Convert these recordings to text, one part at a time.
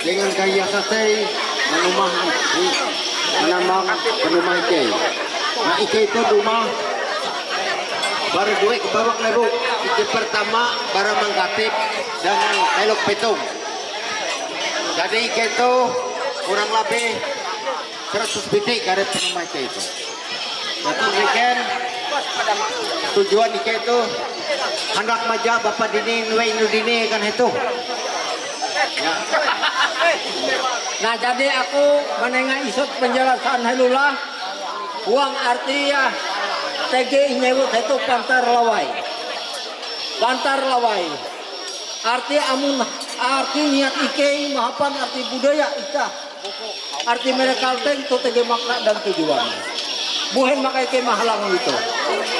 dengan gaya sasay manumahan manamang panumah ikay. Na ikay itu rumah baru duit ke bawah lebu. Ikay pertama para menggatip dengan telok petung. Jadi ikay itu kurang lebih 100 bitik karena panumah ikay itu. Satu weekend tujuan ikay itu hendak maja Bapak Dini Nwe Indudini kan itu. Ya. Nah jadi aku menengah isut penjelasan helulah uang arti ya TG nyebut itu pantar lawai arti amun arti niat ike mahapan arti budaya ita arti mereka itu TG makna dan tujuan bukan maka ike mahalang gitu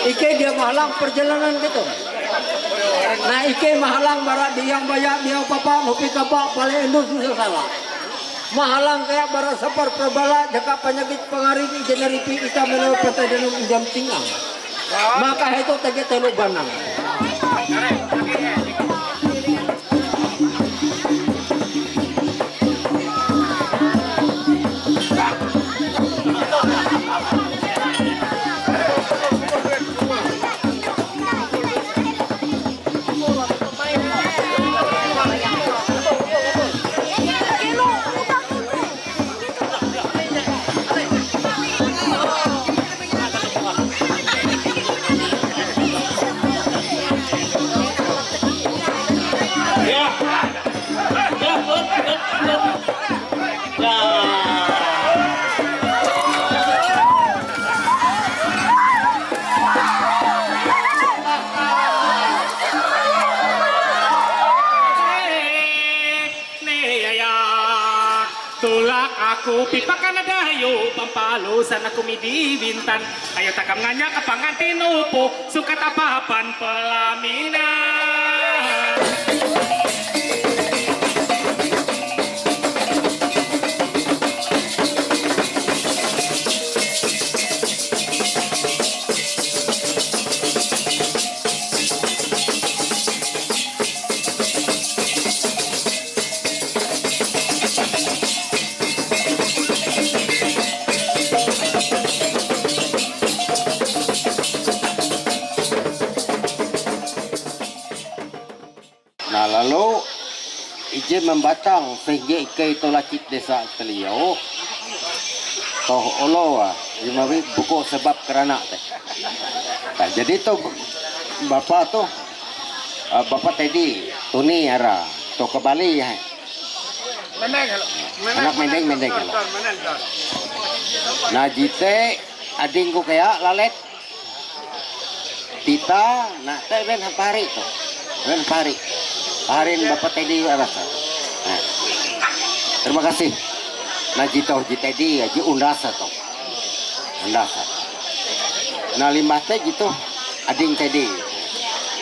ike dia mahalang perjalanan gitu. Nah ike mahalang barat diang bayak dia papa ngopi kapak paling endus susah salah mahalang kayak barat sapar perbala jaka penyakit pengarik jeneripi kita menurut partai dan jam tinggal maka itu tege telu banang. Tulak aku pipakan adayo pampalusan aku midi bintan ayo takam nganya kapangantin upo sukat apa-apan pelaminan. Nah lalu izin membatang sehingga ikai itu lacit desa Teliau toh olo jimawi buku sebab kerana teh. Nah, jadi tuh bapak tuh bapak tadi tuni ara tuh ke Bali ya. Anak mendeng. Nah jite adingku kayak lalet tita nak teh ben hari tuh ben hari. Harin Bapak Teddy rasa. Nah, terima kasih. Nah jitoh Teddy aja undasa toh. Undasa. Nah limbah teh gitu ading Teddy.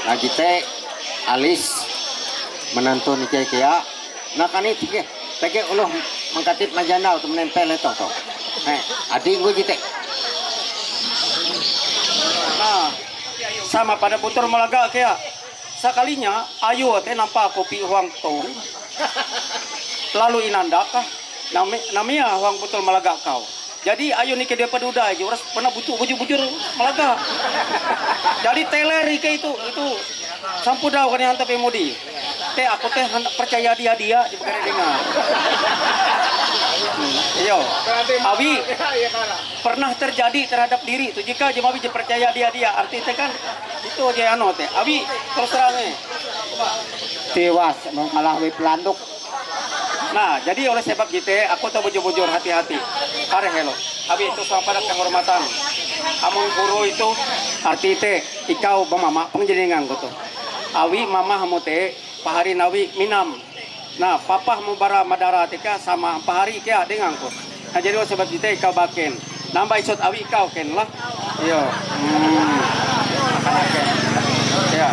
Nah jite alis menantu nikah kaya. Nah kan itu ya. Tege ulah mengkatip majana untuk menempel itu toh. Ading gue jite. Nah, sama pada putar Malaga kaya. Sekalinya ayu teh nampak kopi huang tong lalu inandakah namanya huang betul Malaga kau jadi ayu nih ke dia peduda aja orang pernah butuh bujur Malaga jadi teler ke itu sampu dah kan hantar pemudi teh aku teh percaya dia di perkara dengar iyo abi pernah terjadi terhadap diri itu jika jemawi percaya dia arti teh kan itu aja anu teh abi terus terangnya Tewas mengalah pelanduk. nah jadi oleh sebab gitu aku tahu bujur-bujur hati-hati kare hello abi itu sama pada kehormatan among guru itu arti teh ikau bamama pengjenengan gitu awi mama hamu teh pahari nawi minam nah papa mau bara madara tika sama pahari kia dengan ku nah jadi oleh sebab gitu ikau baken nambah isot awi ikau ken lah iyo ya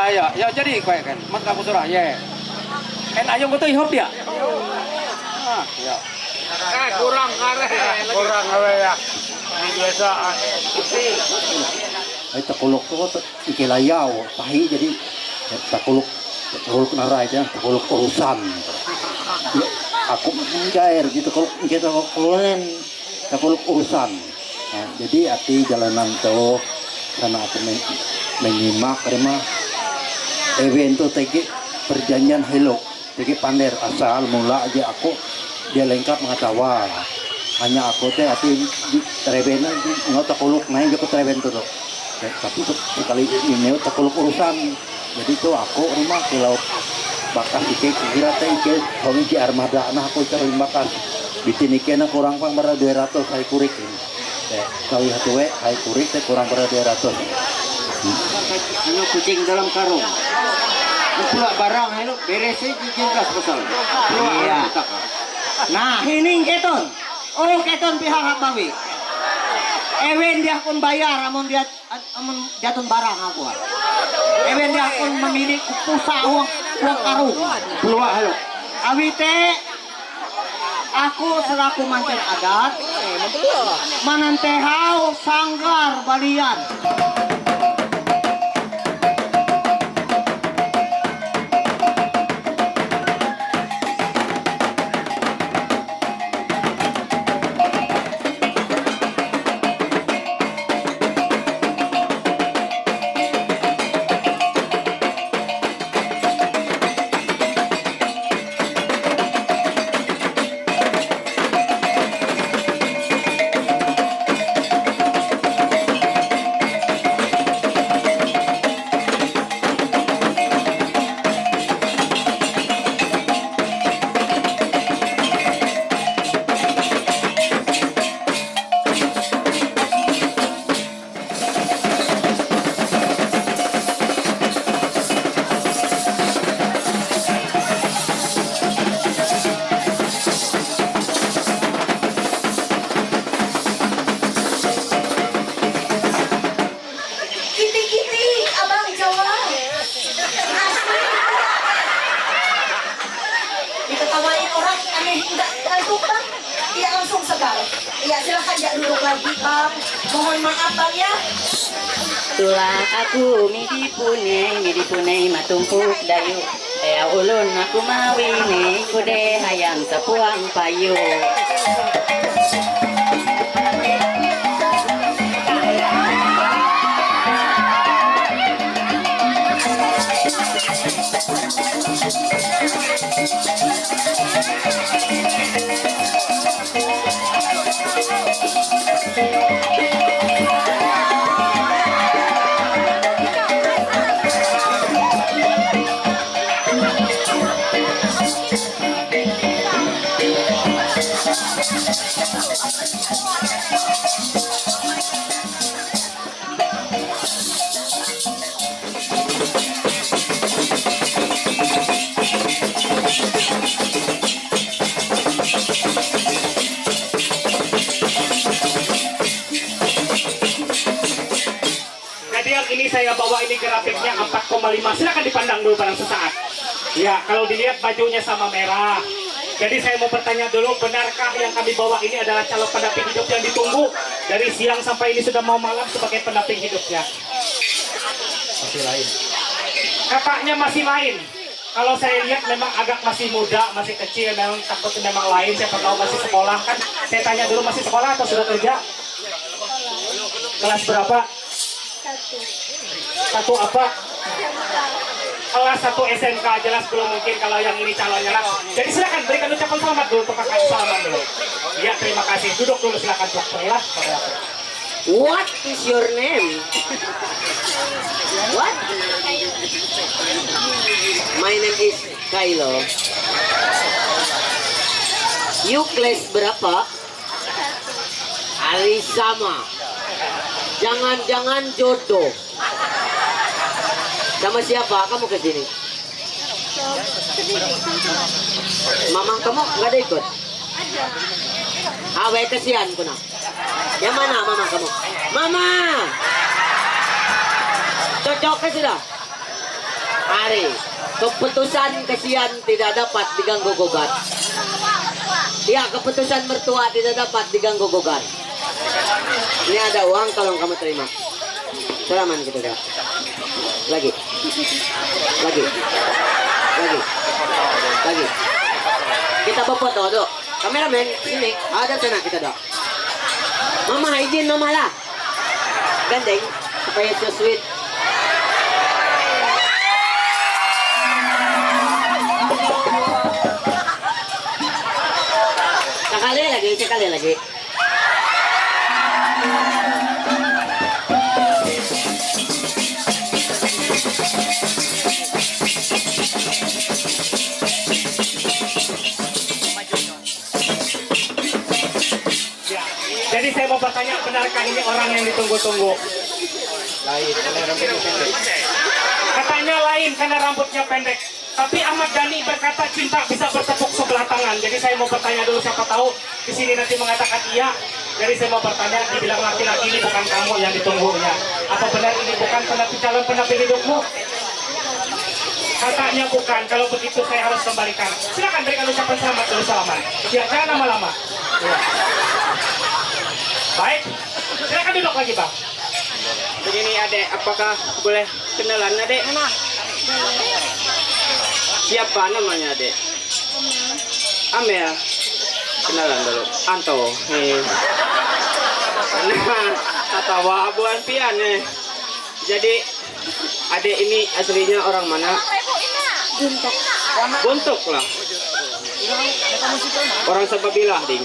ayo ya jadi kue kan mat kamu surah ya en ayo betul ihop dia ya Kurang ya. Biasaan. Ay takulok to ikilayaw tahi jadi takulok naray ya takulok urusan aku mencair gitu kalau kita keluarin kalau urusan. Nah, jadi hati jalanan tuh karena aku menyimak terima event tuh tegi perjanjian hello tegi pander asal mula aja aku dia lengkap mengatawa hanya aku teh hati terebenan nggak takuluk naik aku tereben tuh tapi sekali ini takuluk urusan jadi tuh aku rumah kalau bakas ike kira teh ike kami di armada nah aku cari bakas bikin ike na kurang pang berada 200 hari kurik ini kali hatu hari kurik teh kurang berada 200 Ano kucing dalam karung. Pula barang hello beres jijing gas pasal. Iya. Nah, hining keton. Oh, keton pihak bawi. Ewen dia pun bayar amun dia jatun barang aku. Ewen dia pun memilih pusa uang karung. Pula hello. Awite aku selaku manten adat manantehau sanggar balian. Diketawain orang aneh enggak ngantuk bang. Iya langsung segal. Iya silakan ya duduk lagi bang. Mohon maaf bang ya. Tulang aku midi punai matumpuk dayu. Ulun aku mawini kude hayang sepuang payu. Jadi yang ini saya bawa ini grafiknya 4,5. Silakan dipandang dulu barang sesaat. Ya, kalau dilihat bajunya sama merah. Jadi saya mau bertanya dulu, benarkah yang kami bawa ini adalah calon pendamping hidup yang ditunggu dari siang sampai ini sudah mau malam sebagai pendamping hidupnya? Masih lain. Katanya masih lain. Kalau saya lihat memang agak masih muda, masih kecil, memang takutnya memang lain. Siapa tahu masih sekolah kan? Saya tanya dulu masih sekolah atau sudah kerja? Kelas berapa? Satu apa? Kelas 1 SMK, jelas belum mungkin kalau yang ini calonnya lah. Jadi silakan berikan ucapan selamat dulu untuk kakak salaman dulu. Ya terima kasih. Duduk dulu silakan dokter ya. What is your name? What? My name is Kylo. You kelas berapa? Hari sama. Jangan-jangan jodoh. Sama siapa kamu ke sini? Mamang kamu nggak ada ikut? Awe kesian kuna. Yang mana mama kamu? Mama. Cocok ke sudah? Hari keputusan kesian tidak dapat diganggu gugat. Ya, keputusan mertua tidak dapat diganggu gugat. Ini ada uang, tolong kamu terima. Salaman kita dah. Lagi. Kita berfoto tuh. Kameramen sini. Ada sana kita dok. Mama izin mama lah. Gandeng supaya so sweet. Sekali lagi. Ya. Jadi saya mau bertanya, benarkah ini orang yang ditunggu-tunggu? Katanya lain karena rambutnya pendek. Tapi Ahmad Dhani berkata cinta bisa bertepuk sebelah tangan. Jadi saya mau bertanya dulu, siapa tahu di sini nanti mengatakan iya. Jadi saya mau bertanya, dibilang laki-laki ini bukan kamu yang ditunggunya. Apa benar ini bukan calon pendamping hidupmu? Katanya bukan. Kalau begitu saya harus kembalikan. Silakan berikan ucapan selamat dulu, salaman. Ya, jangan lama-lama. Ya. Baik, silakan duduk lagi, Bang. Begini adek, apakah boleh kenalan adek? Siapa namanya adek? Amel. Kenalan dulu. Anto. Nah, katawa abuan pian nih. Jadi adek ini aslinya orang mana? Buntuk lah. Orang Sababilah ding.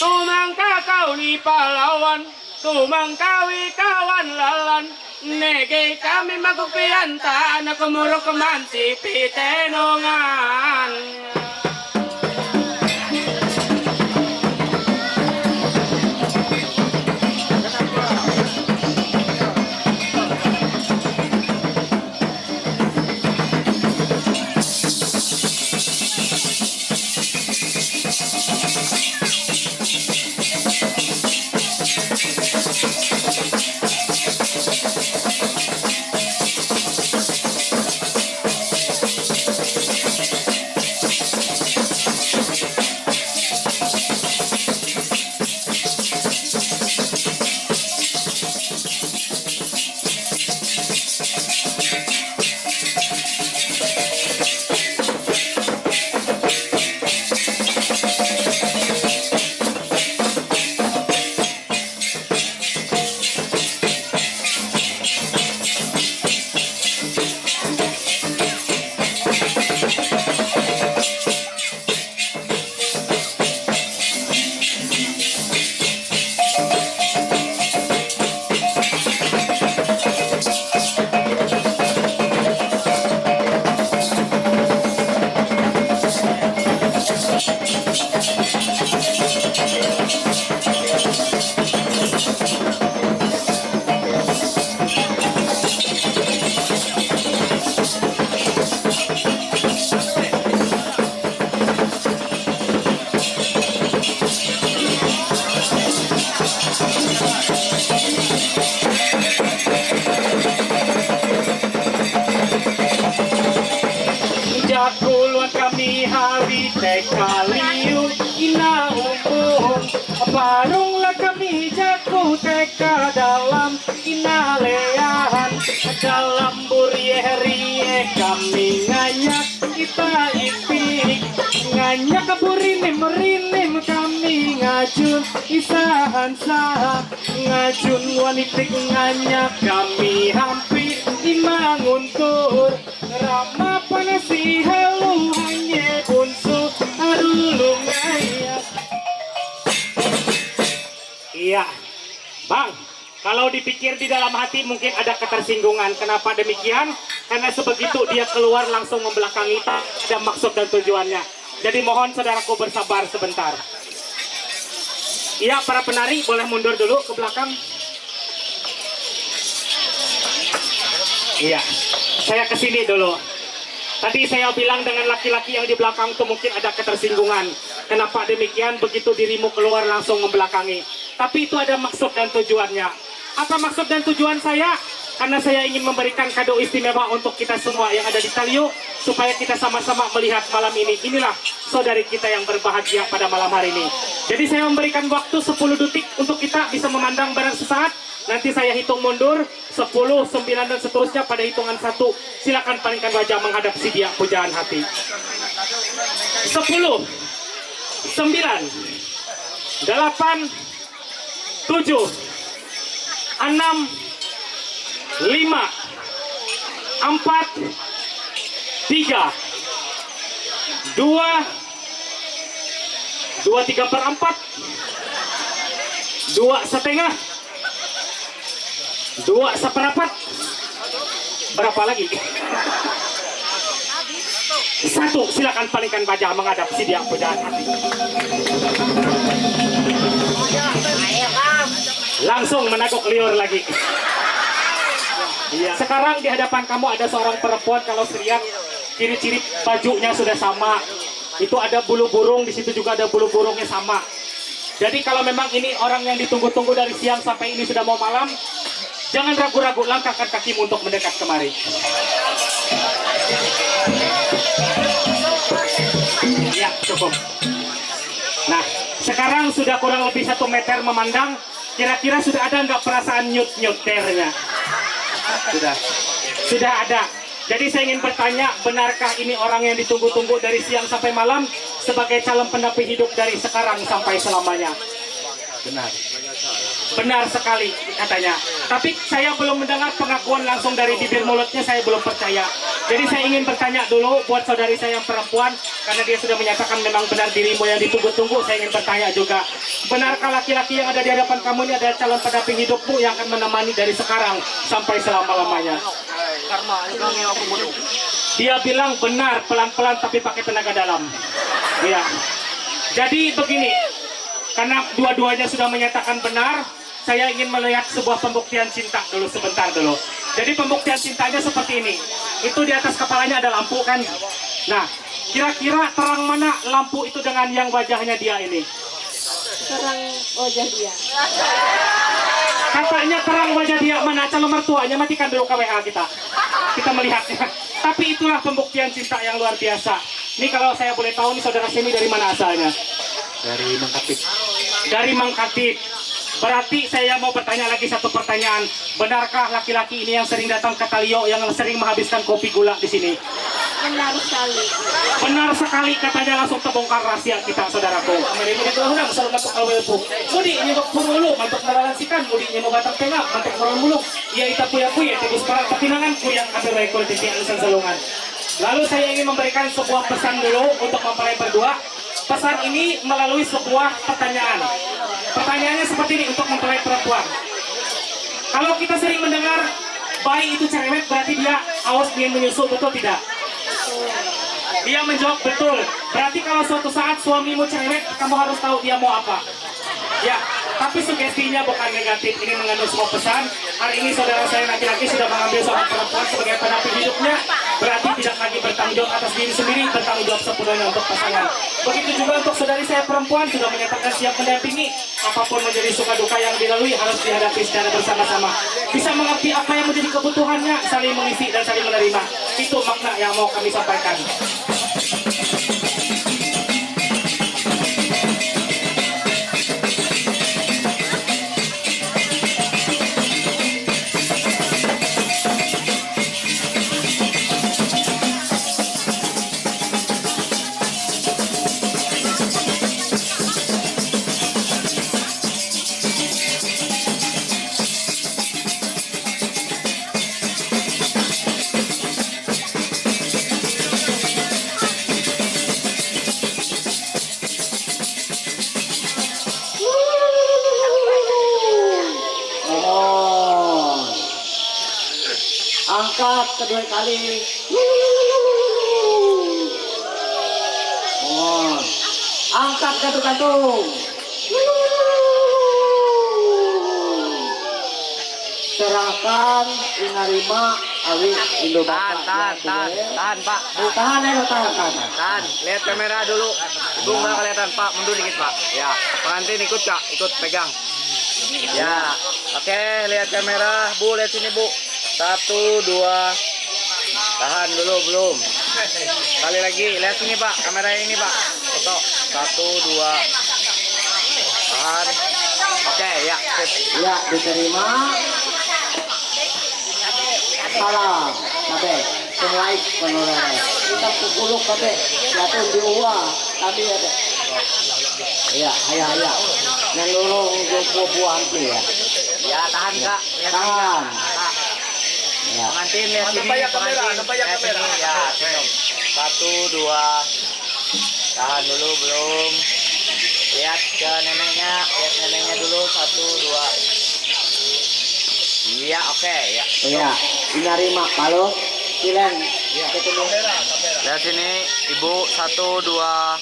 Tumangka kau ni pahlawan, tumangkawi kawan lalan. Nege kami magupian ta na kumurok mansi pitenongan. Jakuluan kami hari tekaliu ina umum parunglah kami jaku teka dalam ina leahan dalam burie kami nganyak kita ipik nganyak burinim rinim kami ngajun isahan sah ngajun wanitik nganyak kami hampir imanguntur rama panasi halu hanya bunsu arulung ayat. Iya, Bang. Kalau dipikir di dalam hati mungkin ada ketersinggungan. Kenapa demikian? Karena sebegitu dia keluar langsung membelakangi dan maksud dan tujuannya. Jadi mohon saudaraku bersabar sebentar. Iya, para penari boleh mundur dulu ke belakang. Iya, saya kesini dulu. Tadi saya bilang dengan laki-laki yang di belakang itu mungkin ada ketersinggungan. Kenapa demikian? Begitu dirimu keluar langsung membelakangi. Tapi itu ada maksud dan tujuannya. Apa maksud dan tujuan saya? karena saya ingin memberikan kado istimewa untuk kita semua yang ada di Talio, supaya kita sama-sama melihat malam ini. Inilah saudari kita yang berbahagia pada malam hari ini. Jadi saya memberikan waktu 10 detik untuk kita bisa memandang barang sesaat. Nanti saya hitung mundur 10, 9 dan seterusnya. Pada hitungan 1 silakan palingkan wajah menghadap si dia pujaan hati. 10, 9, 8, 7, 6, 5, 4, 3, 2, 3/4, 2,5, 2/4, berapa lagi? 1, silakan palingkan wajah menghadap si dia pujaan hati. Langsung menaguk liur lagi. Sekarang di hadapan kamu ada seorang perempuan, kalau lihat ciri-ciri bajunya sudah sama. Itu ada bulu burung, di situ juga ada bulu burungnya sama. Jadi kalau memang ini orang yang ditunggu-tunggu dari siang sampai ini sudah mau malam, jangan ragu-ragu, langkahkan kakimu untuk mendekat kemari. Ya, cukup. Nah, sekarang sudah kurang lebih 1 meter memandang. Kira-kira sudah ada nggak perasaan nyut-nyuternya? Sudah ada. Jadi saya ingin bertanya, benarkah ini orang yang ditunggu-tunggu dari siang sampai malam sebagai calon pendamping hidup dari sekarang sampai selamanya? Benar sekali katanya. Tapi saya belum mendengar pengakuan langsung dari bibir mulutnya, saya belum percaya. Jadi saya ingin bertanya dulu buat saudari saya yang perempuan, karena dia sudah menyatakan memang benar dirimu yang ditunggu-tunggu. Saya ingin bertanya juga, benarkah laki-laki yang ada di hadapan kamu ini adalah calon pendamping hidupmu yang akan menemani dari sekarang sampai selama-lamanya? Dia bilang benar, pelan-pelan tapi pakai tenaga dalam. Ya. Jadi begini, karena dua-duanya sudah menyatakan benar, saya ingin melihat sebuah pembuktian cinta dulu sebentar dulu. Jadi pembuktian cintanya seperti ini. Itu di atas kepalanya ada lampu kan? Nah, kira-kira terang mana lampu itu dengan yang wajahnya dia ini? Terang wajah dia. Katanya terang wajah dia, mana calon mertuanya? Matikan dulu KWA kita. Kita melihatnya. Tapi itulah pembuktian cinta yang luar biasa. Ini kalau saya boleh tahu nih saudara Semi dari mana asalnya? Dari Mangkatip. Dari Mangkatip. Berarti saya mau bertanya lagi satu pertanyaan. Benarkah laki-laki ini yang sering datang ke Talio, yang sering menghabiskan kopi gula di sini? Benar sekali. Benar sekali, katanya langsung terbongkar rahasia kita, saudaraku. Mari kita ulang selalu masuk alwelpu. Mudi ini untuk purulu, mantuk melalansikan. Mudi ini mau batang tengah, mantuk merun mulung. Ia ita puya-puya, tebus para pertinangan, kuyang ambil rekor titi alisan salungan. Lalu saya ingin memberikan sebuah pesan dulu untuk mempelai berdua. Pesan ini melalui sebuah pertanyaan. Pertanyaannya seperti ini untuk mempelai perempuan. Kalau kita sering mendengar bayi itu cerewet, berarti dia awas ingin menyusul, betul tidak? Dia menjawab betul. Berarti kalau suatu saat suamimu cerewet, kamu harus tahu dia mau apa. Ya, tapi sugestinya bukan negatif. Ini mengandung sebuah pesan. Hari ini saudara saya laki-laki sudah mengambil seorang perempuan sebagai pendamping hidupnya. Berarti tidak lagi bertanggung jawab atas diri sendiri, bertanggung jawab sepenuhnya untuk pasangan. Begitu juga untuk saudari saya perempuan sudah menyatakan siap mendampingi. Apapun menjadi suka duka yang dilalui harus dihadapi secara bersama-sama. Bisa mengerti apa yang menjadi kebutuhannya, saling mengisi dan saling menerima. Itu makna yang mau kami sampaikan. Angkat kedua kali. Oh. Angkat kantung-kantung. Serahkan inarima awi Indo Bapak. Tahan Pak. Tahan ya, tahan. Tahan, lihat kamera dulu. Ibu nggak kelihatan Pak, mundur dikit Pak. Ya, pengantin ikut Kak, ikut pegang. Ya, oke, lihat kamera. Bu, lihat sini Bu. 1, 2. Tahan dulu, belum. Sekali lagi, lihat sini Pak, kamera ini Pak. Foto. 1, 2. Tahan. Oke, ya. Sip. Ya, diterima. Salam, kabe. Like penurunan. Kita 10 kabe. Jatuh di uang. Tadi ada. Ya, ayah. Nandulong buah-buahan ya. Ya, tahan Kak. Lihat sini, Tahan. Kak. Ya. Pengantin lihat sini. Pengantin. Lihat sini. Ya, senyum. 1, 2. Tahan dulu, belum. Lihat ke neneknya. Lihat neneknya dulu. 1, 2. Iya, oke, ya. Iya, dinarima kalau silen. Ketemu. Lihat sini, Ibu. 1, 2.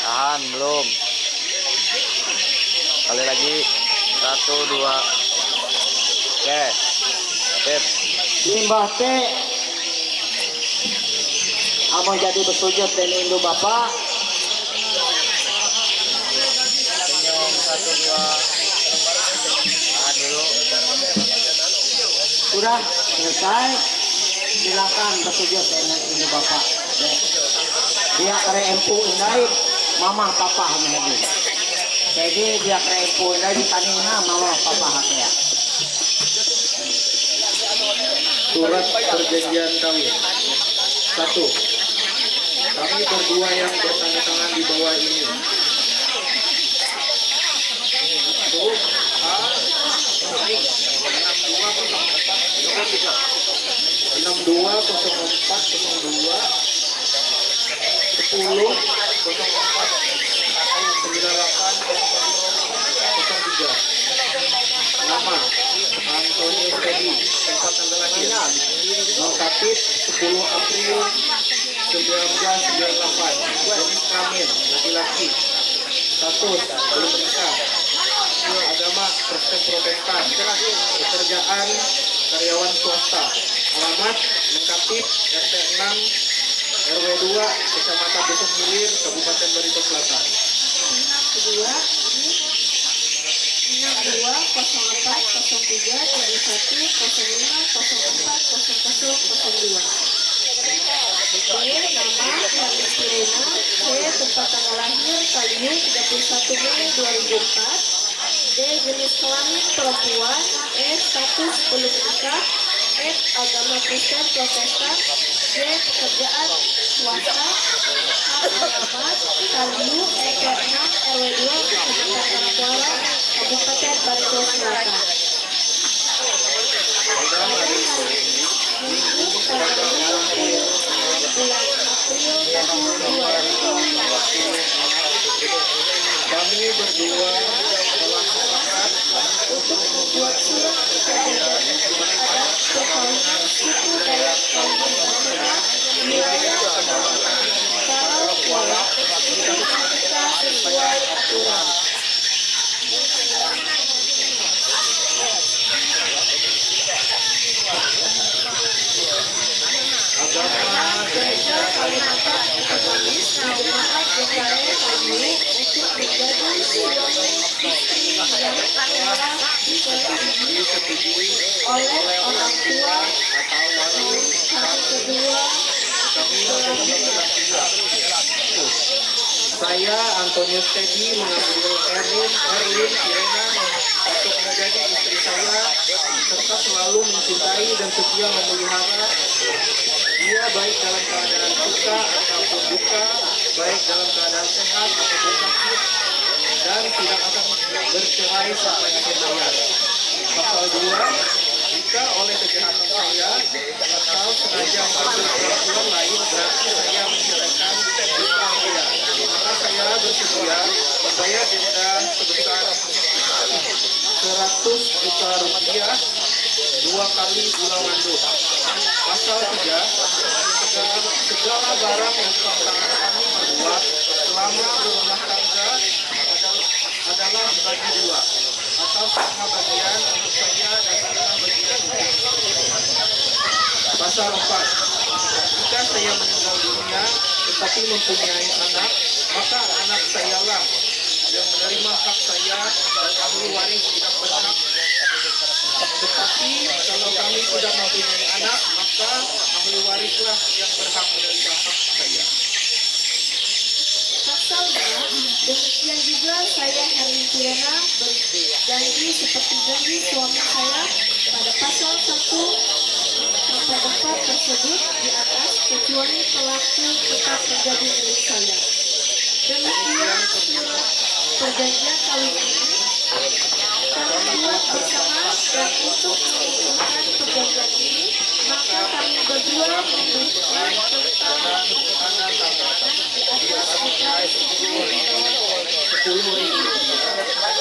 Tahan, belum. Sekali lagi. 1, 2. Oke. Sip. Limbah teh abang jadi bersujud dan induk bapak. Senyum. 1, 2. Tahan dulu. Sudah selesai, silakan bersujud dengan induk bapak. Dia kere empu indai, mama papa hadir. Jadi dia kere empu indai di tanina mama papa hadir. Surat perjanjian kawin. 1. Kami berdua yang bertanda tangan di bawah ini. 62049803. Nama Antonius Teddy, tempat tanggal lahir Nongkapit 10 April 1998. Jenis kelamin laki-laki. Status belum menikah. Agama Kristen Protestan. Pekerjaan karyawan swasta. Alamat Nongkapit RT 6 RW 2 Kecamatan Dusun Hilir Kabupaten Barito Selatan. 62 nama Herlin Kirena, tempat tanggal lahir Kaliu 31 Mei 2004. D. Jenis kelamin perempuan. E. Status belum menikah. F. Agama Kristen Protestan. J. Pekerjaan swasta. H. Alamat Kaliu RT 6 RW 2 Kecamatan Kuala Kabupaten Barito Selatan. Bulan April tahun 2020. Kami berdua telah sepakat untuk membuat surat perjanjian adat perkawinan suku Dayak kaum Natuna wilayah kalau pola kita sesuai aturan. Gereja Kalimantan Ekonomis Jemaat GKI Kaliu untuk menjadi suami istri yang telah disetujui oleh orang tua maupun kami kedua telah menikah. Saya Antonius Teddy mengambil Herlin Kirena untuk menjadi istri saya serta selalu mencintai dan setia memelihara dia baik dalam keadaan suka ataupun duka, baik dalam keadaan sehat ataupun sakit, dan tidak akan bercerai sampai akhir hayat. Pasal 2, jika oleh kejahatan saya atau sengaja mengambil perempuan lain berarti saya menceraikan istri saya. Maka saya bersedia membayar denda sebesar 100 juta rupiah 2 kali bulan manduk. Pasal 3, segala barang yang kami perbuat selama berumah tangga adalah dibagi dua atau setengah bagian untuk saya dan setengah bagian untuk Pasal 4, jika saya meninggal dunia tetapi mempunyai anak, maka anak sayalah yang menerima hak saya dan ahli waris tidak berhak. Tetapi kalau kami Pasalnya, demikian juga saya Herlina berjanji seperti janji suami saya pada pasal 1-4 tersebut di atas, kecuali pelaku tetap menjadi milik saya. Demikian surat perjanjian kawin ini kami buat bersama, dan untuk mengumpulkan perjanjian ini maka kami berdua memberikan tentang di atas ayat 10 di bawah ini terdapat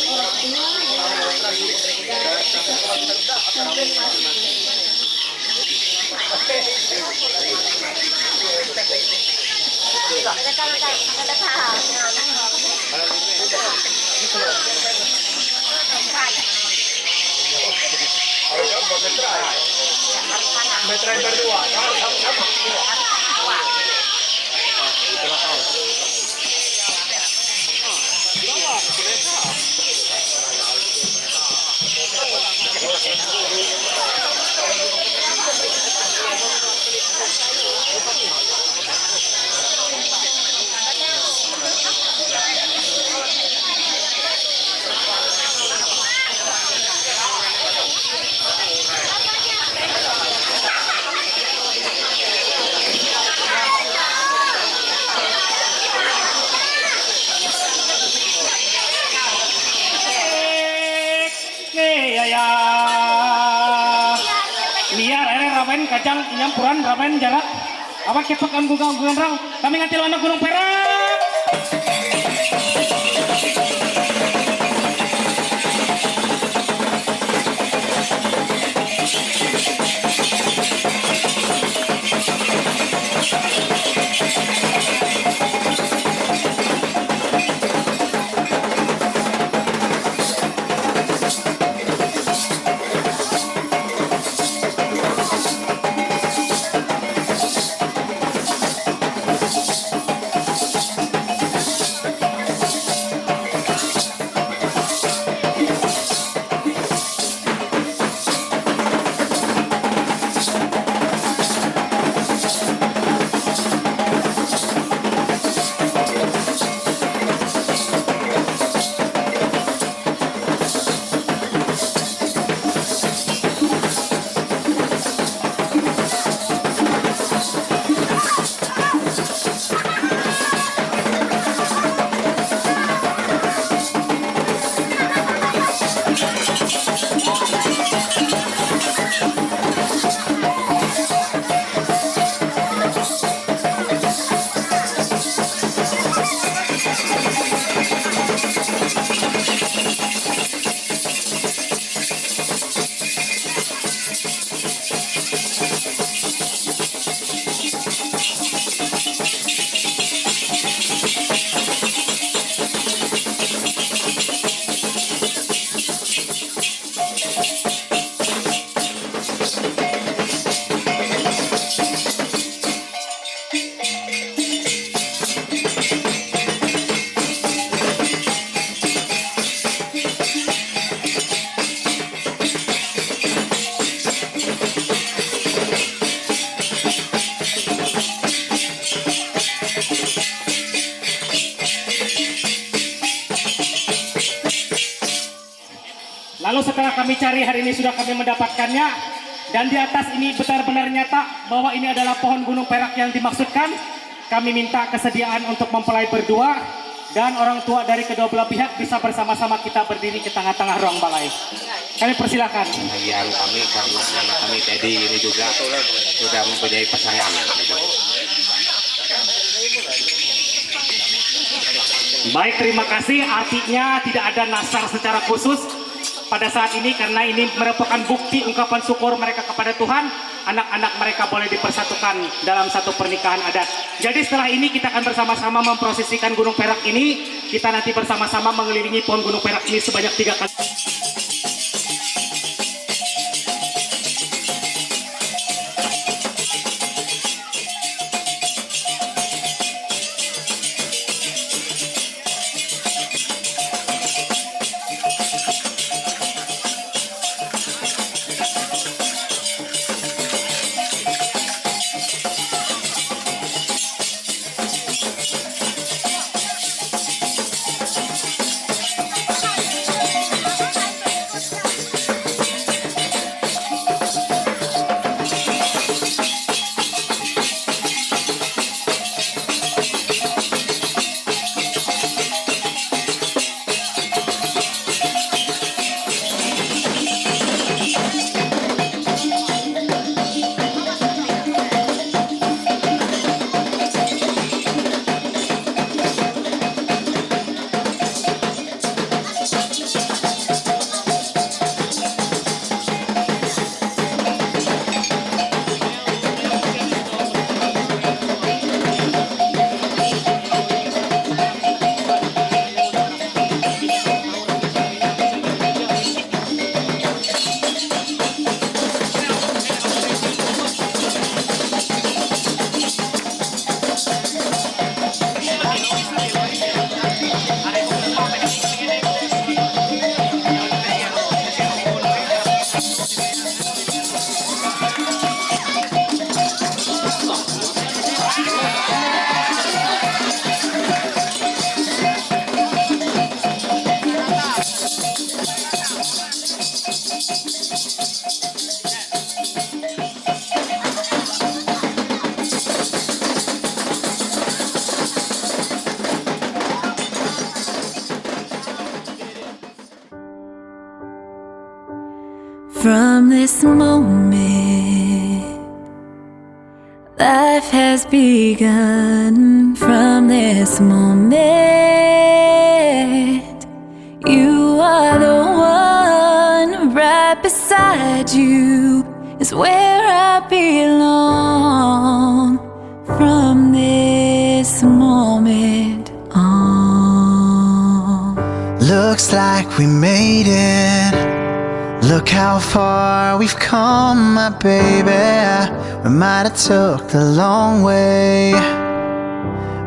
orang tua dan saksi masing-masing. Liar ramen kacang nyampuran ramen jarak apa kepak kan gunung rang kami ngantil anak gunung Perak. Lalu setelah kami cari hari ini sudah kami mendapatkannya, dan di atas ini benar-benar nyata bahwa ini adalah pohon gunung perak yang dimaksudkan. Kami minta kesediaan untuk mempelai berdua dan orang tua dari kedua belah pihak bisa bersama-sama kita berdiri ke tengah-tengah ruang balai. Kami persilakan. Bagian kami karena kami Teddy ini juga sudah mempunyai pasangan. Baik, terima kasih. Artinya tidak ada nasar secara khusus pada saat ini karena ini merupakan bukti ungkapan syukur mereka kepada Tuhan. Anak-anak mereka boleh dipersatukan dalam satu pernikahan adat. Jadi setelah ini kita akan bersama-sama memprosesikan gunung perak ini. Kita nanti bersama-sama mengelilingi pohon gunung perak ini sebanyak 3 kali. From this moment, life has begun. From this moment, you are the one. Right beside you is where I belong. From this moment on. Looks like we made it. Look how far we've come, my baby. We might have took the long way.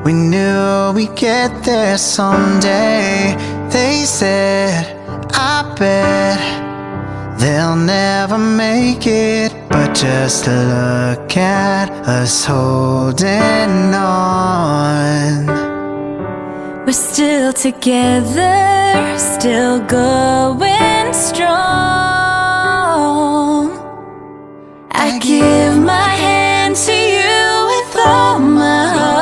We knew we'd get there someday. They said, I bet they'll never make it. But just look at us holding on. We're still together, still going strong. I give my hand to you with all my heart.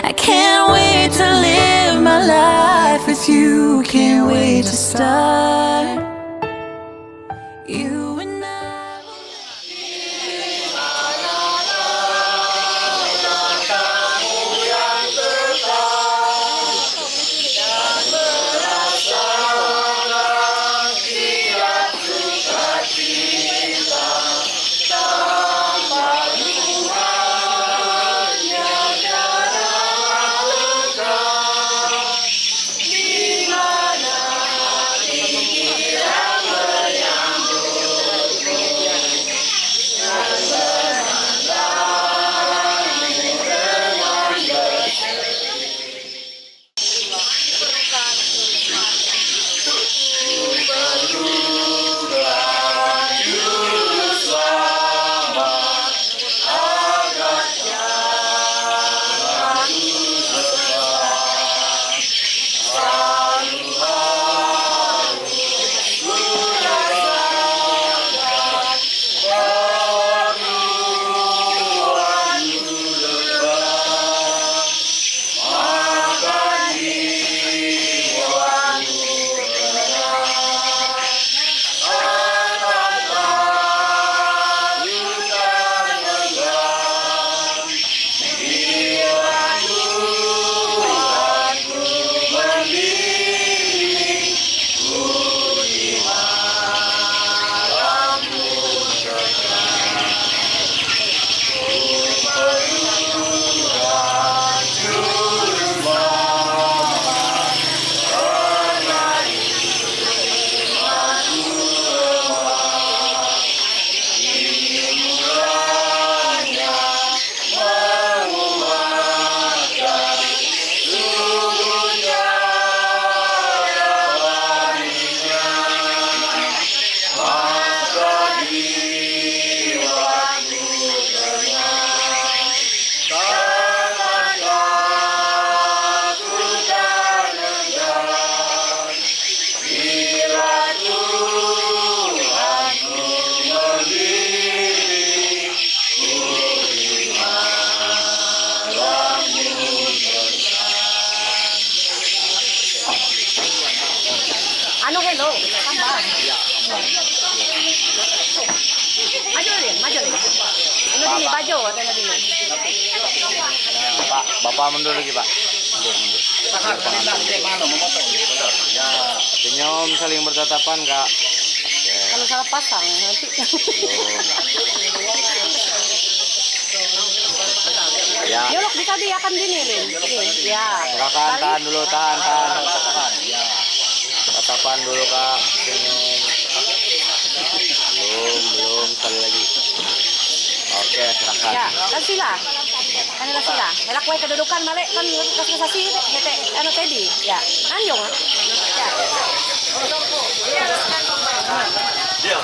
I can't wait to live my life with you. Can't wait to start. You and I. Ano hello? Tambah. Maju rin, maju rin. Ano din, baju atau ano din? Pak, Bapak mundur lagi, Pak. Mundur. Senyum saling bertatapan, Kak. Kalau salah pasang nanti. Ya. Yolok di tadi akan gini, Lin. Ya. Silakan, tahan dulu, tahan. Ya. Tatapan dulu, Kak. Senyum. Belum, sekali lagi. Oke, silakan. Ya, kan sila. Kanila sila. Melakukan kedudukan balik kan kasih nete ano tadi. Ya. Anjong. Ya.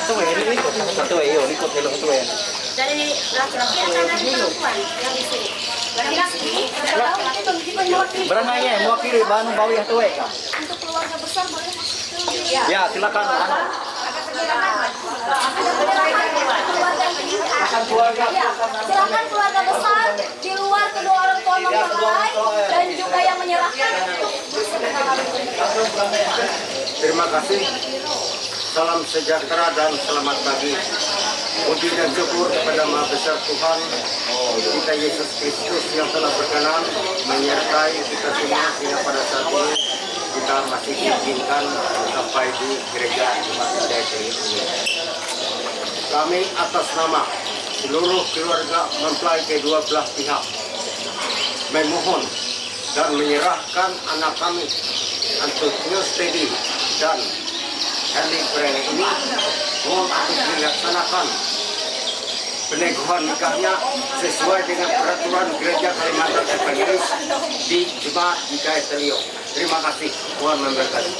Satu ya, ini ikut. Satu ya, ikut. dari laki-laki atau dari perempuan yang di sini? Laki-laki, Barangnya mewakili Banu Bawiyah Tuwe. untuk keluarga besar boleh masuk ke Ya, silakan. keluarga silakan keluarga besar di luar kedua orang tua mempelai dan juga yang menyerahkan untuk Terima kasih. Salam sejahtera dan selamat pagi. Puji dan syukur kepada Maha Besar Tuhan kita Yesus Kristus yang telah berkenan menyertai kita semua sehingga pada saat ini kita masih diizinkan sampai di gereja Jumat Indah ini. Kami atas nama seluruh keluarga mempelai kedua belah pihak memohon dan menyerahkan anak kami Antonius Teddy dan Herli Brene ini mohon untuk dilaksanakan peneguhan nikahnya sesuai dengan peraturan gereja Kalimantan Evangelis di Jemaat Hidayah Telio. Terima kasih, Tuhan memberkati.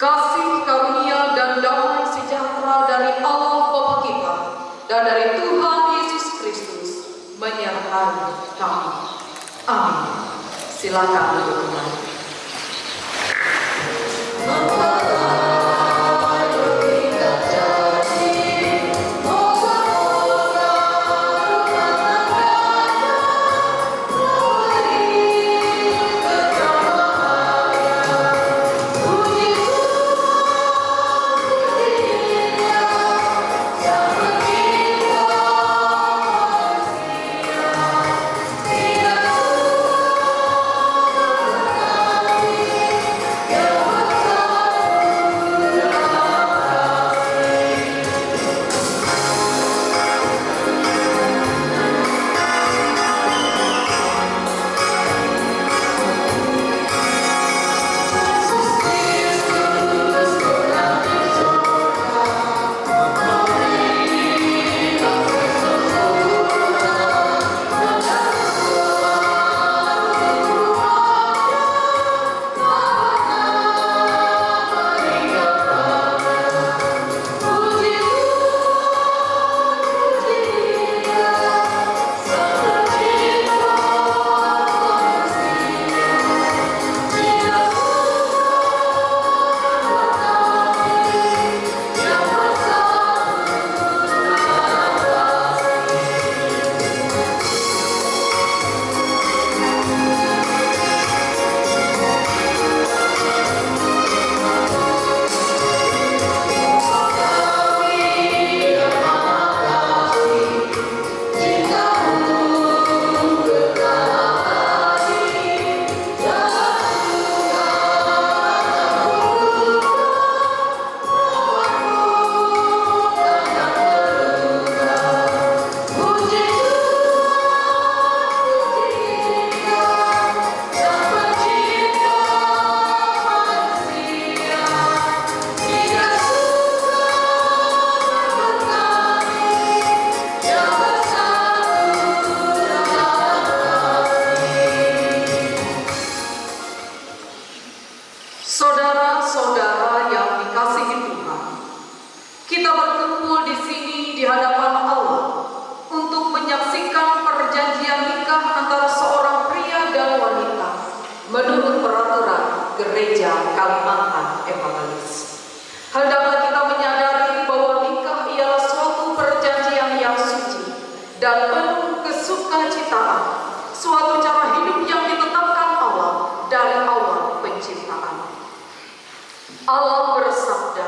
Kasih karunia dan damai sejahtera dari Allah Bapa kita dan dari Tuhan Yesus Kristus menyertai kami. Amin. Silakan duduk kembali. Saudara-saudara yang dikasihi Tuhan, kita berkumpul di sini di hadapan Allah untuk menyaksikan perjanjian nikah antara seorang pria dan wanita menurut peraturan Gereja Kalimantan Evangelis. Hendaklah kita menyadari bahwa nikah ialah suatu perjanjian yang suci dan penuh kesukacitaan, suatu cara hidup yang ditetapkan Allah dari awal penciptaan. Allah bersabda,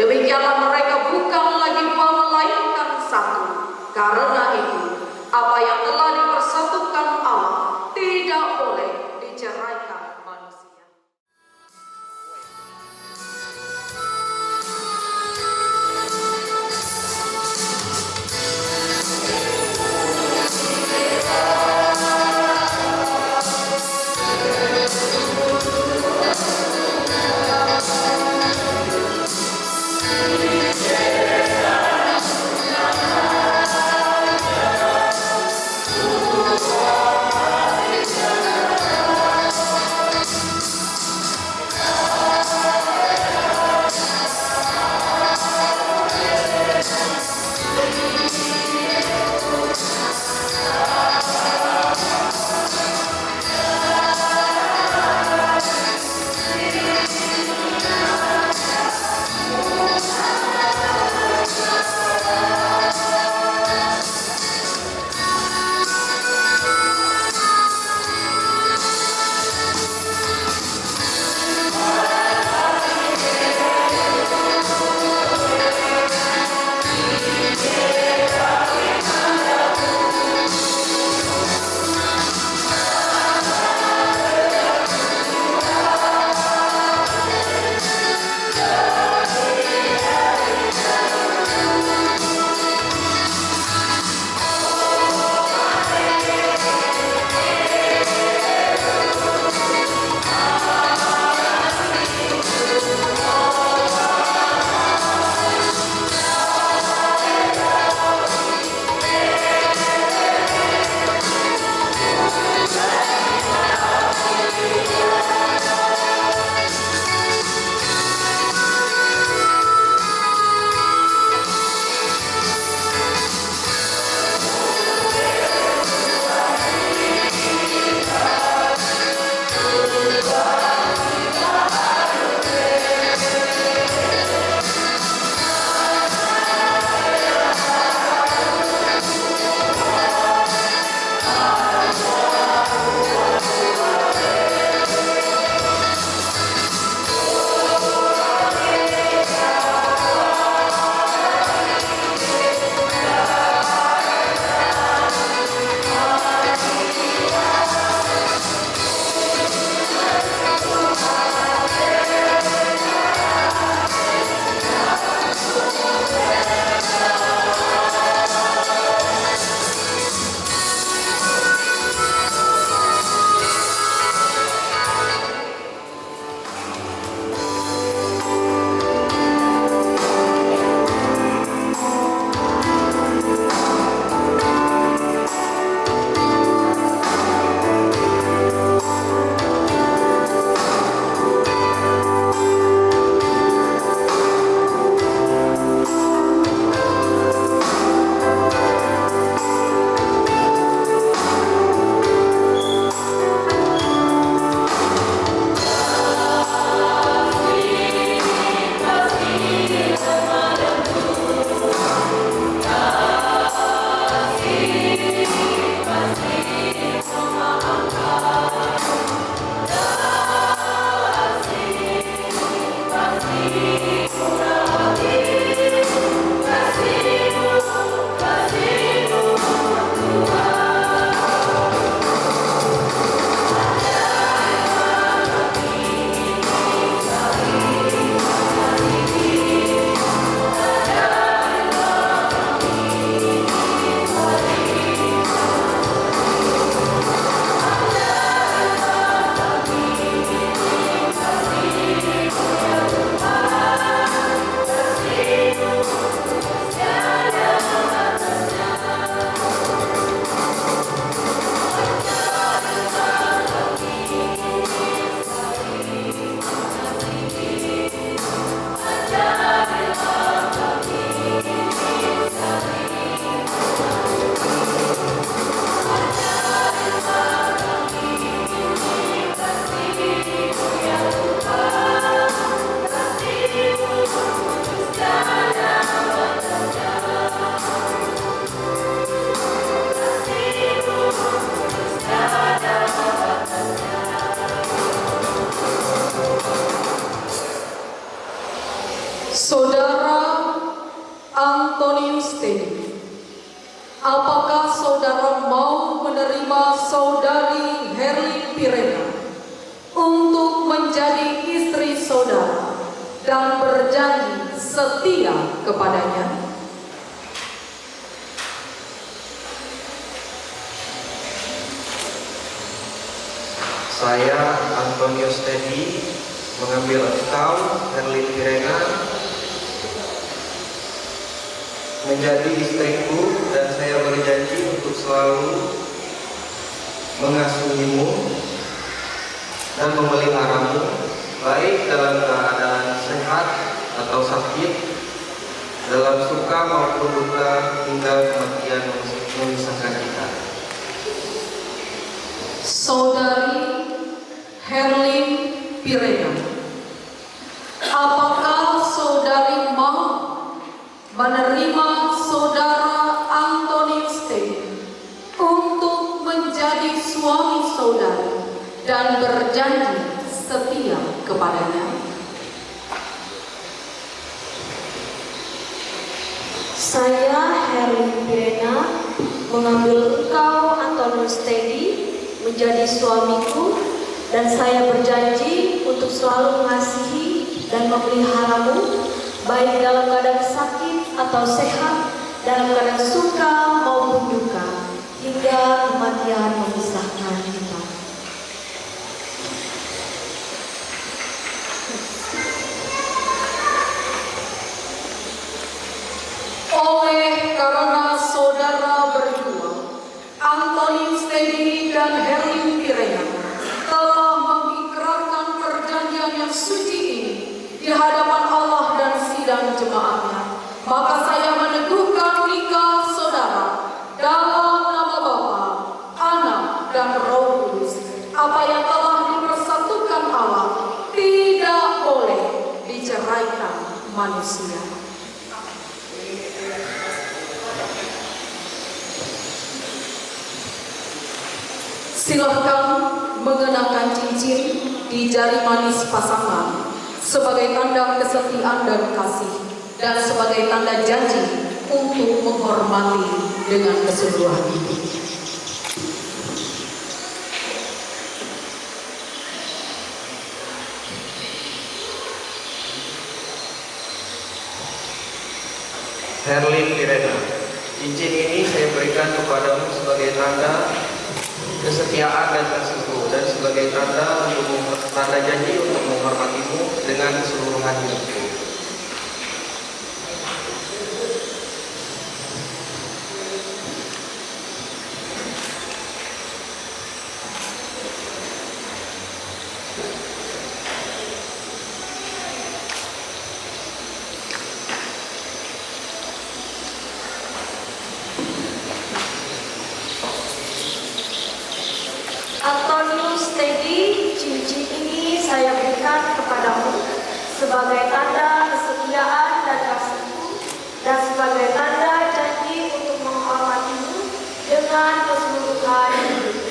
Demikianlah mereka bukan lagi dua melainkan satu. Karena itu, apa yang telah dipersatukan Allah tidak boleh diceraikan manusia. menerima saudari Herlin Pirena untuk menjadi istri saudara dan berjanji setia kepadanya. Saya, Antonius Teddy, mengambil engkau, Herlin Pirena, menjadi istriku, dan saya berjanji untuk selalu mengasuhimu dan memeliharamu, baik dalam keadaan sehat atau sakit, dalam suka maupun duka, hingga kematian memisahkan kita. Saudari Herlin Pirena, apakah saudari mau menerima saudara Antonius Teddy untuk menjadi suami saudari dan berjanji setia kepadanya? Saya, Herlin Pirena, mengambil engkau, Antonius Teddy, menjadi suamiku, dan saya berjanji untuk selalu mengasihi dan memeliharamu, baik dalam keadaan sakit atau sehat, dalam keadaan suka maupun duka, hingga kematian memisahkan kita. Oleh karena saudara berdua, Antonius Teddy dan Herlin Pirena, telah mengikrarkan perjanjian yang suci ini di hadapan Allah dan sidang jemaatnya, maka saya meneguhkan nikah saudara dalam nama Bapa, Anak, dan Roh Kudus. Apa yang telah dipersatukan Allah tidak boleh diceraikan manusia. Silahkan mengenakan cincin di jari manis pasangan sebagai tanda kesetiaan dan kasih, dan sebagai tanda janji untuk menghormati dengan kesungguhan hidup. Herlin Pirena, cincin ini saya berikan kepadamu sebagai tanda kesetiaan dan kasihku, dan sebagai tanda janji untuk menghormatimu dengan keseluruhan hidupku. Antonius Teddy, cincin ini saya berikan kepadamu sebagai tanda kesetiaan dan kasihku, dan sebagai tanda janji untuk menghormatimu dengan keseluruhan hidupku.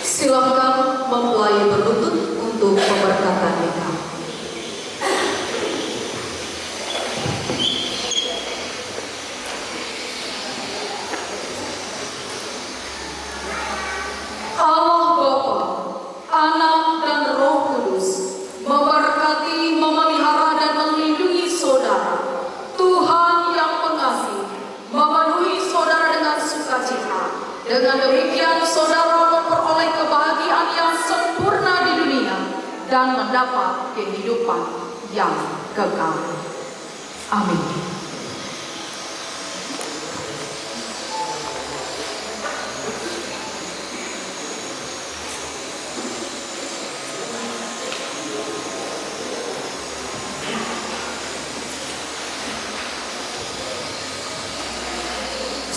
Silakan mempelai berlutut untuk memberkatan nikah. Allah Bapa, Anak, dan Roh Kudus memberkati, memelihara, dan melindungi saudara. Tuhan yang pengasih memenuhi saudara dengan sukacita. Dengan demikian saudara memperoleh kebahagiaan yang sempurna di dunia dan mendapat kehidupan yang kekal. Amin.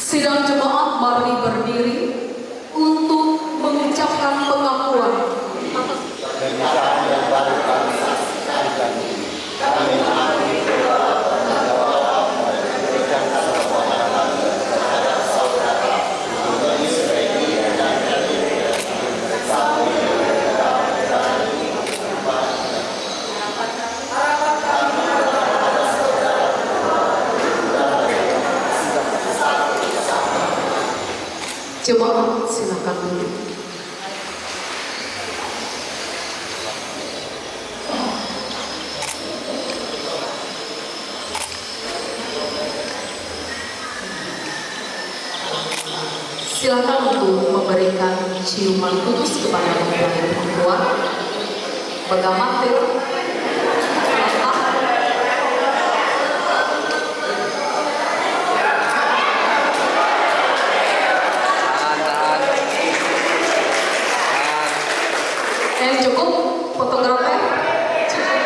Sidang jemaat mari berdiri untuk mengucapkan pengakuan. Jemaat silakan duduk. Silakan untuk memberikan ciuman khusus kepada mempelai perempuan. Bagaimana? Cukup fotografer? Cukup.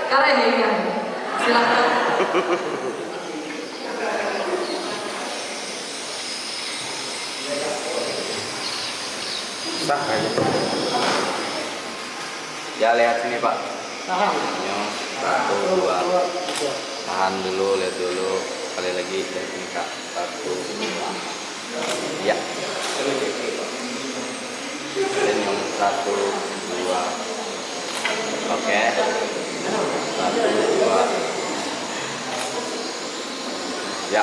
Karen ya, silakan. Sah aja. Ya lihat sini Pak. Nyong, 1, 2. Tahan dulu, lihat dulu. Sekali lagi lihat sini Kak. 1, 2. Ya. Senyum 1, 2. Oke. 1, 2. Ya.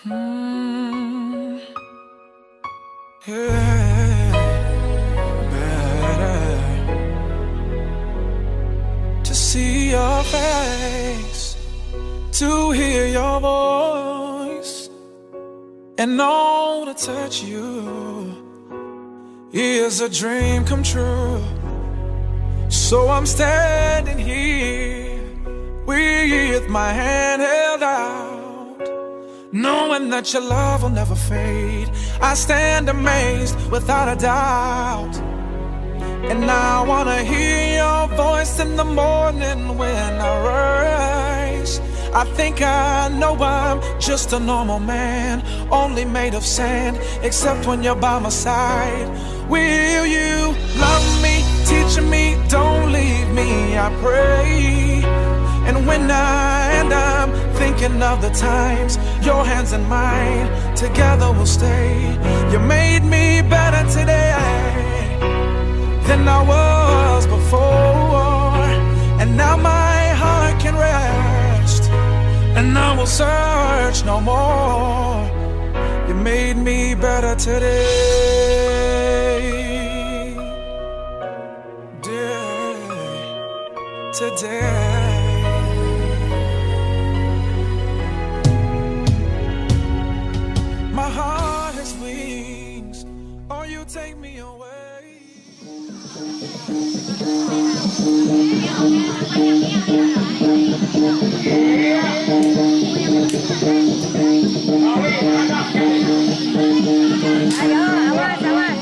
To see your face, to hear your voice, and know to touch you is a dream come true. So I'm standing here with my hand held out, knowing that your love will never fade. I stand amazed without a doubt, and I wanna hear your voice in the morning when I rise. I think I know I'm just a normal man, only made of sand, except when you're by my side. Will you love me, teach me, don't leave me, I pray. And when I'm thinking of the times, your hands in mine, together we'll stay. You made me better today than I was before, and now my heart can rest, and I will search no more. You made me better today, today. My heart has wings, or you take me away. Ayo, awas, awas.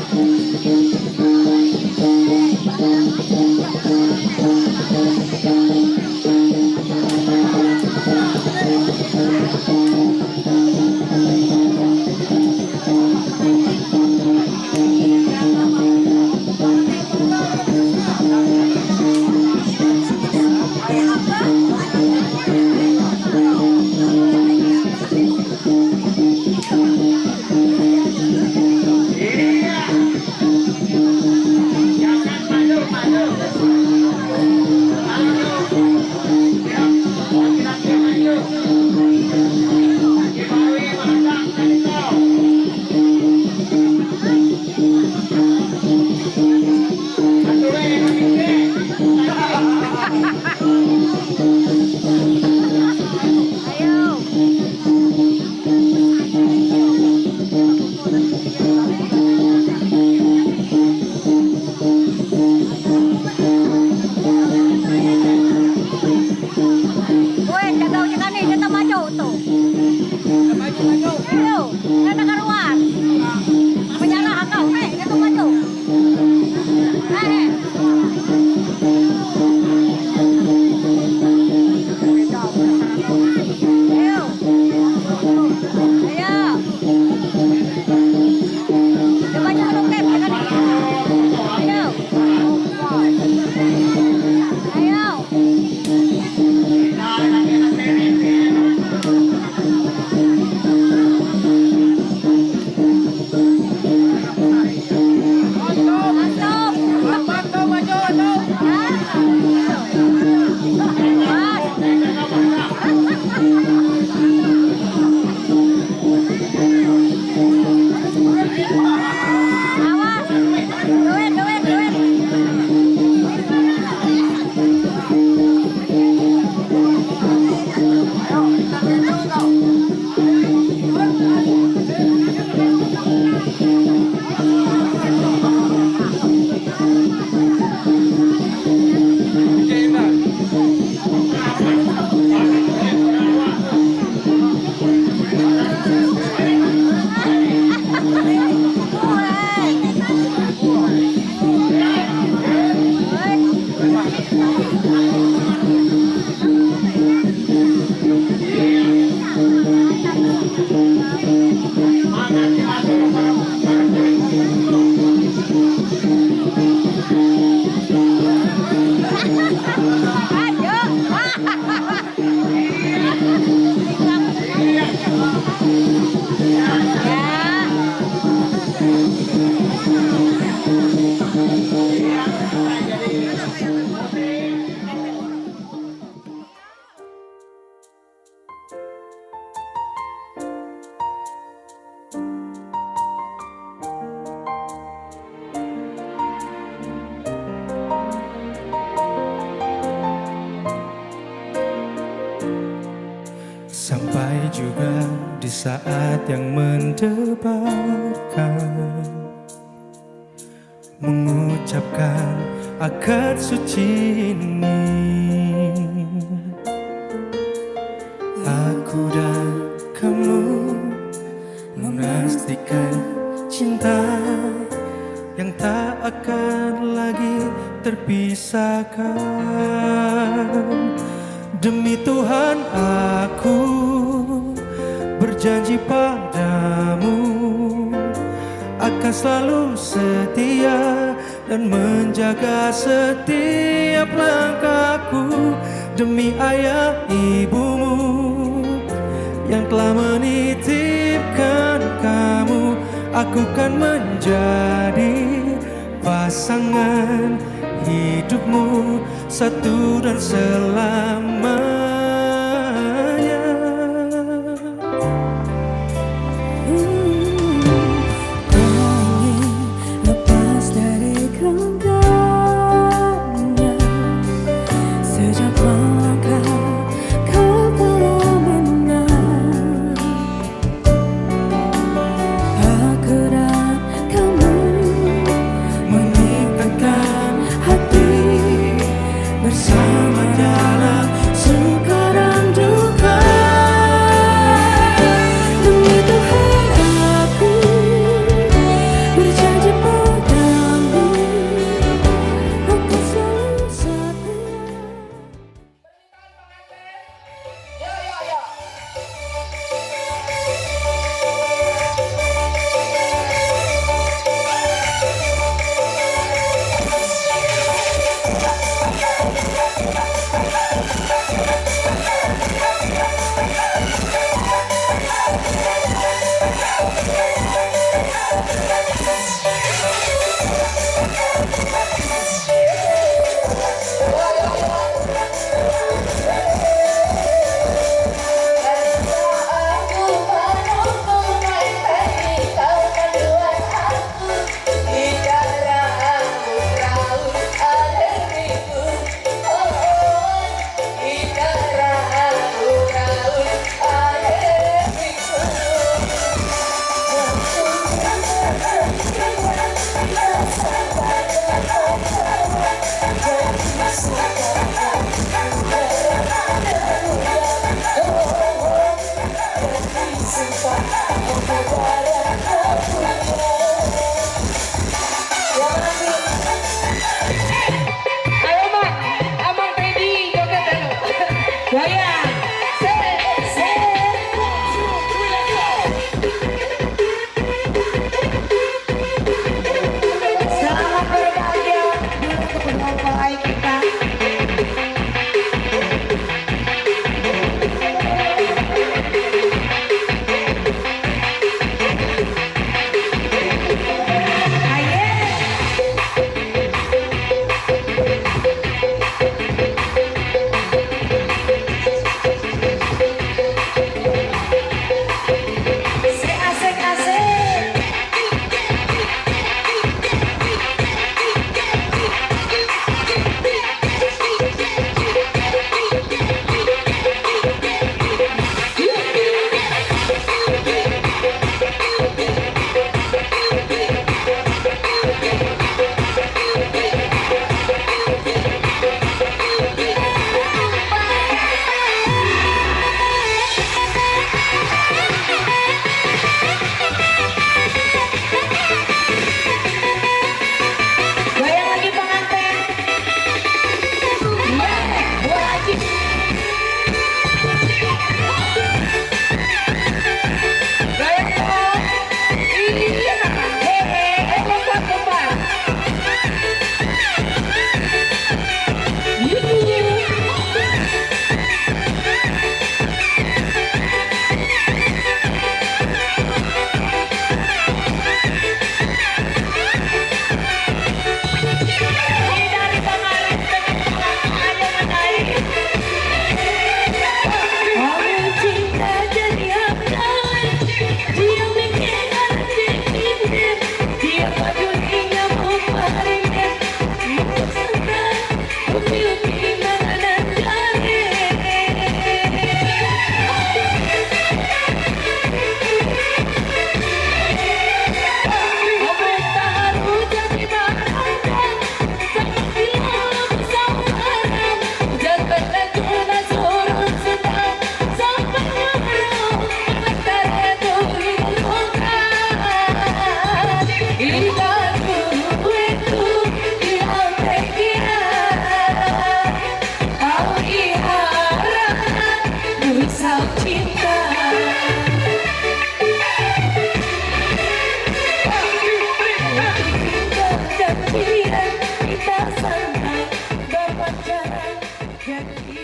Sampai juga di saat yang mendebarkan, mengucapkan akad suci ini. Aku dan kamu memastikan cinta yang tak akan lagi terpisahkan. Demi Tuhan aku berjanji padamu akan selalu setia dan menjaga setiap langkahku. Demi ayah ibumu yang telah menitipkan kamu, aku kan menjadi pasangan hidupmu satu dan selamanya. Lepas dari genggamnya sejak melangkah ke pelaminan, aku dan kamu mengikatkan hati bersama dalam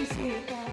sweet.